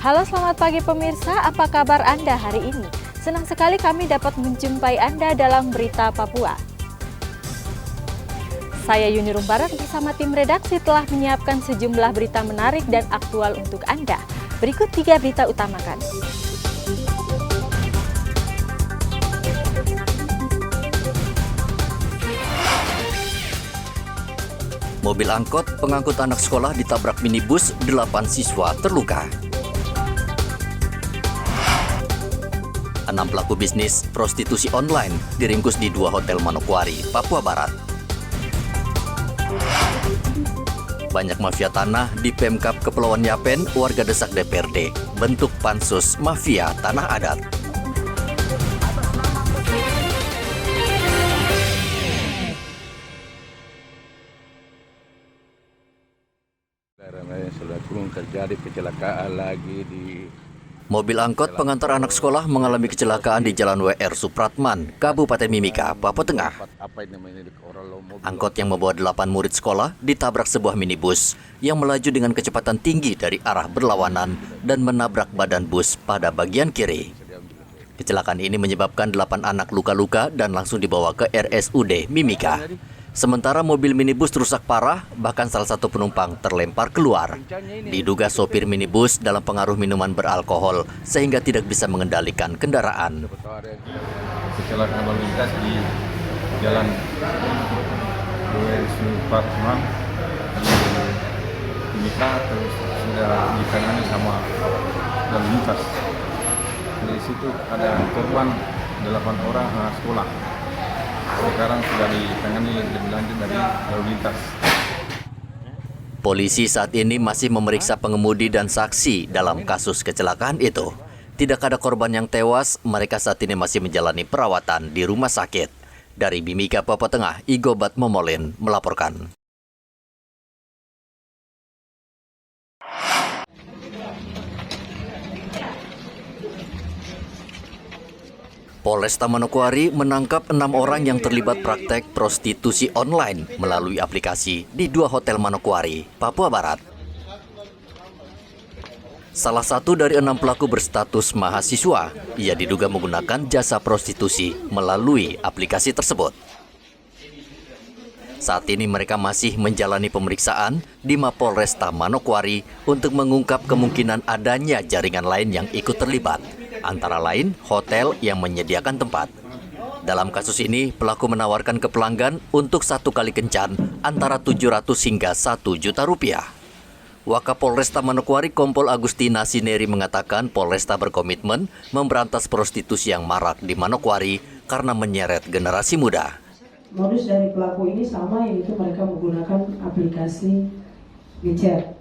Halo, selamat pagi pemirsa, apa kabar Anda hari ini? Senang sekali kami dapat menjumpai Anda dalam Berita Papua. Saya Yuni Rumbarat bersama tim redaksi telah menyiapkan sejumlah berita menarik dan aktual untuk Anda. Berikut 3 berita utamakan. Mobil angkot pengangkut anak sekolah ditabrak minibus, 8 siswa terluka. 6 pelaku bisnis prostitusi online diringkus di 2 hotel Manokwari, Papua Barat. Banyak mafia tanah di Pemkab Kepulauan Yapen, warga desak DPRD, bentuk pansus mafia tanah adat. Terjadi kecelakaan lagi di Mobil angkot pengantar anak sekolah mengalami kecelakaan di Jalan WR Supratman, Kabupaten Mimika, Papua Tengah. Angkot yang membawa 8 murid sekolah ditabrak sebuah minibus yang melaju dengan kecepatan tinggi dari arah berlawanan dan menabrak badan bus pada bagian kiri. Kecelakaan ini menyebabkan 8 anak luka-luka dan langsung dibawa ke RSUD Mimika. Sementara mobil minibus rusak parah, bahkan salah satu penumpang terlempar keluar. Diduga sopir minibus dalam pengaruh minuman beralkohol sehingga tidak bisa mengendalikan kendaraan. Kecelakaan lalu lintas di Jalan Supratman di Mimika, terus sudah ditangani sama lalu lintas. Di situ ada korban 8 orang anak sekolah. Sekarang sudah ditangani lebih lanjut dari lalu lintas. Polisi saat ini masih memeriksa pengemudi dan saksi dalam kasus kecelakaan itu. Tidak ada korban yang tewas, mereka saat ini masih menjalani perawatan di rumah sakit. Dari Mimika, Papua Tengah, Igobat Momolin melaporkan. Polresta Manokwari menangkap 6 orang yang terlibat praktek prostitusi online melalui aplikasi di 2 hotel Manokwari, Papua Barat. Salah satu dari 6 pelaku berstatus mahasiswa. Ia diduga menggunakan jasa prostitusi melalui aplikasi tersebut. Saat ini mereka masih menjalani pemeriksaan di Mapolresta Manokwari untuk mengungkap kemungkinan adanya jaringan lain yang ikut terlibat. Antara lain hotel yang menyediakan tempat. Dalam kasus ini, pelaku menawarkan ke pelanggan untuk 1 kali kencan antara 700 hingga 1 juta rupiah. Wakapolresta Manokwari Kompol Agustina Sineri mengatakan Polresta berkomitmen memberantas prostitusi yang marak di Manokwari karena menyeret generasi muda. Modus dari pelaku ini sama, yaitu mereka menggunakan aplikasi WeChat.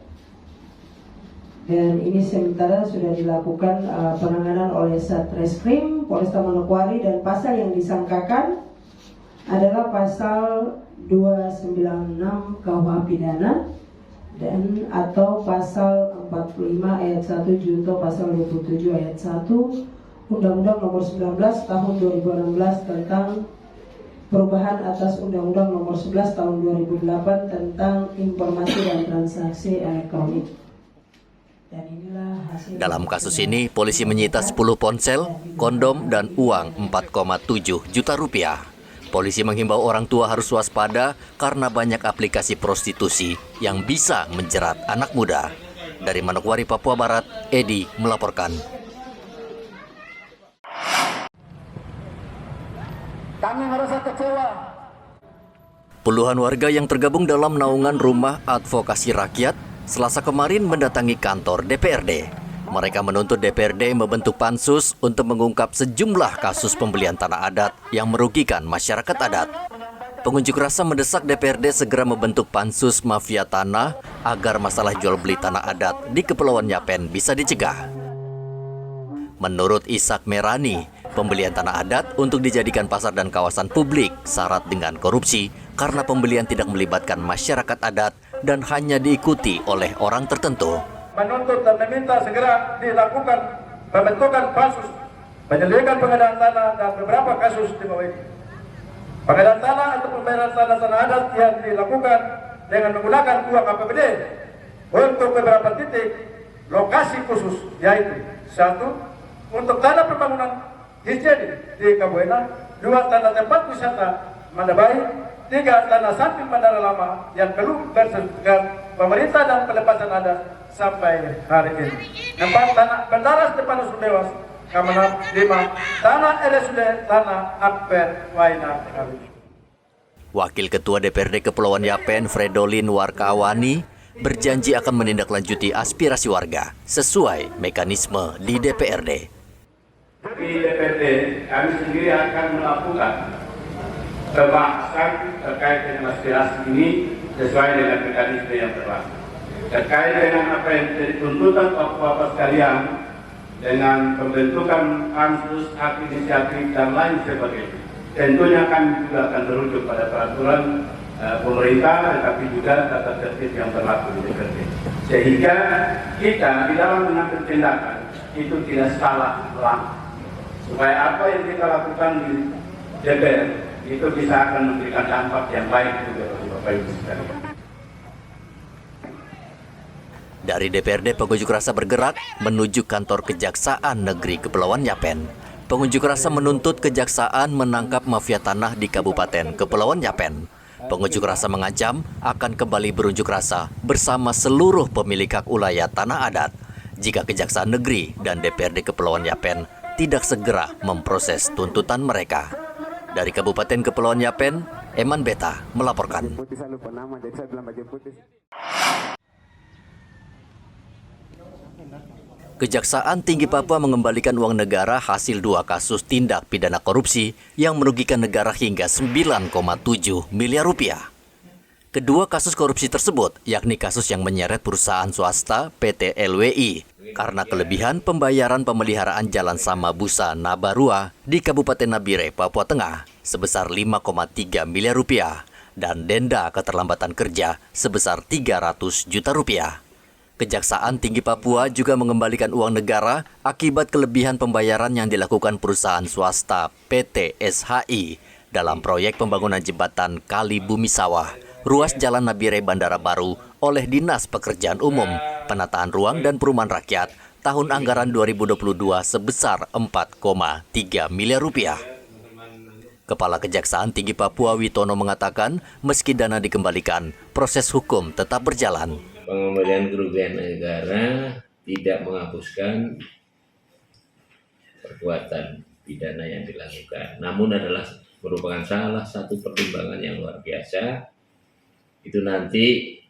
Dan ini sementara sudah dilakukan penanganan oleh Satreskrim Polresta Manokwari, dan pasal yang disangkakan adalah pasal 296 KUH Pidana dan atau pasal 45 ayat 1 junto pasal 27 ayat 1 Undang-Undang Nomor 19 Tahun 2016 tentang perubahan atas Undang-Undang Nomor 11 Tahun 2008 tentang informasi dan transaksi elektronik. Dalam kasus ini, polisi menyita 10 ponsel, kondom, dan uang 4,7 juta rupiah. Polisi menghimbau orang tua harus waspada karena banyak aplikasi prostitusi yang bisa menjerat anak muda. Dari Manokwari, Papua Barat, Edi melaporkan. Kami merasa kecewa. Puluhan warga yang tergabung dalam naungan Rumah Advokasi Rakyat Selasa kemarin mendatangi kantor DPRD. Mereka menuntut DPRD membentuk pansus untuk mengungkap sejumlah kasus pembelian tanah adat yang merugikan masyarakat adat. Pengunjuk rasa mendesak DPRD segera membentuk pansus mafia tanah agar masalah jual beli tanah adat di Kepulauan Yapen bisa dicegah. Menurut Ishak Merani, pembelian tanah adat untuk dijadikan pasar dan kawasan publik syarat dengan korupsi karena pembelian tidak melibatkan masyarakat adat dan hanya diikuti oleh orang tertentu. Menuntut dan meminta segera dilakukan pembentukan pansus penyelidikan pengadaan tanah dan beberapa kasus di bawah ini. Pengadaan tanah atau pembayaran tanah adat yang dilakukan dengan menggunakan uang APBD untuk beberapa titik lokasi khusus, yaitu 1. Untuk tanah pembangunan HCD di Kabuena, 2. Tanah tempat wisata Mandabai, 3. Tanah samping Bandara Lama yang belum bersertifikat pemerintah dan pelepasan adat sampai hari ini. 4. Tanah Bandara Stefanus Rudewas, Kemenang. 5. Tanah RSUD Tanah Akper Waina Kali. Wakil Ketua DPRD Kepulauan Yapen, Fredolin Warkawani, berjanji akan menindaklanjuti aspirasi warga sesuai mekanisme di DPRD. Di DPRD, kami sendiri akan melakukan pembahasan terkait dengan aspirasi ini sesuai dengan mekanisme yang berlaku. Terkait dengan apa yang menjadi tuntutan Bapak-Bapak sekalian, dengan pembentukan pansus, hak inisiatif, dan lain sebagainya. Tentunya kami juga akan merujuk pada peraturan pemerintah, tetapi juga tata tertib yang berlaku di DPRD. Sehingga kita di dalam mengambil tindakan itu tidak salah langkah. Supaya apa yang kita lakukan di DPR itu bisa akan memberikan dampak yang baik juga bagi Bapak Ibu sekalian. Dari DPRD, pengunjuk rasa bergerak menuju kantor Kejaksaan Negeri Kepulauan Yapen. Pengunjuk rasa menuntut kejaksaan menangkap mafia tanah di Kabupaten Kepulauan Yapen. Pengunjuk rasa mengancam akan kembali berunjuk rasa bersama seluruh pemilik hak ulayat tanah adat jika Kejaksaan Negeri dan DPRD Kepulauan Yapen tidak segera memproses tuntutan mereka. Dari Kabupaten Kepulauan Yapen, Eman Beta melaporkan. Kejaksaan Tinggi Papua mengembalikan uang negara hasil 2 kasus tindak pidana korupsi yang merugikan negara hingga 9,7 miliar rupiah. Kedua kasus korupsi tersebut yakni kasus yang menyeret perusahaan swasta PT LWI karena kelebihan pembayaran pemeliharaan Jalan Samabusa Nabarua di Kabupaten Nabire, Papua Tengah sebesar 5,3 miliar rupiah dan denda keterlambatan kerja sebesar 300 juta rupiah. Kejaksaan Tinggi Papua juga mengembalikan uang negara akibat kelebihan pembayaran yang dilakukan perusahaan swasta PT SHI dalam proyek pembangunan jembatan Kali Bumi Sawah, ruas Jalan Nabire Bandara Baru oleh Dinas Pekerjaan Umum, Penataan Ruang dan Perumahan Rakyat tahun anggaran 2022 sebesar 4,3 miliar rupiah. Kepala Kejaksaan Tinggi Papua Witono mengatakan meski dana dikembalikan, proses hukum tetap berjalan. Pengembalian kerugian negara tidak menghapuskan perbuatan pidana yang dilakukan, namun adalah merupakan salah satu pertimbangan yang luar biasa. Itu nanti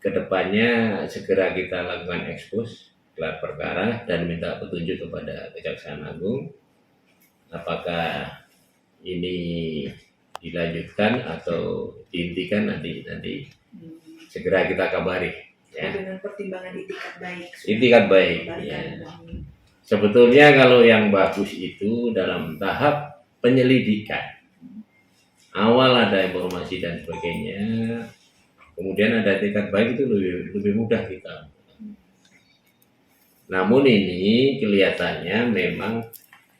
kedepannya segera kita lakukan ekspos gelar perkara dan minta petunjuk kepada Kejaksaan Agung apakah ini dilanjutkan atau dihentikan, nanti segera kita kabari ya. Dengan pertimbangan itikat baik. Itikat baik ya. Sebetulnya kalau yang bagus itu dalam tahap penyelidikan. Awal ada informasi dan sebagainya. Kemudian ada itikat baik itu lebih mudah kita. Namun ini kelihatannya memang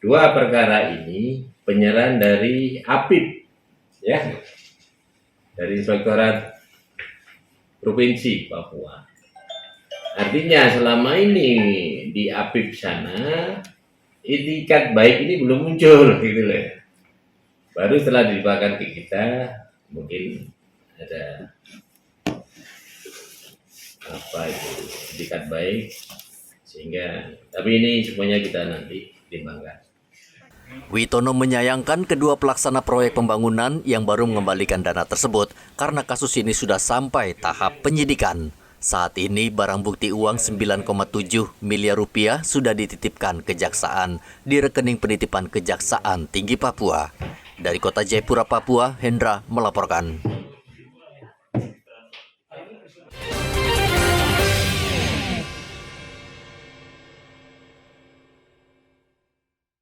2 perkara ini penyerahan dari APIP ya. Dari Inspektorat Provinsi Papua. Artinya selama ini di APIP sana itikat baik ini belum muncul gitu loh. Baru setelah dilimpahkan ke kita mungkin ada apa itu itikat baik sehingga tapi ini semuanya kita nanti timbangkan. Witono menyayangkan kedua pelaksana proyek pembangunan yang baru mengembalikan dana tersebut karena kasus ini sudah sampai tahap penyidikan. Saat ini barang bukti uang 9,7 miliar rupiah sudah dititipkan Kejaksaan di rekening penitipan Kejaksaan Tinggi Papua. Dari Kota Jayapura, Papua, Hendra melaporkan.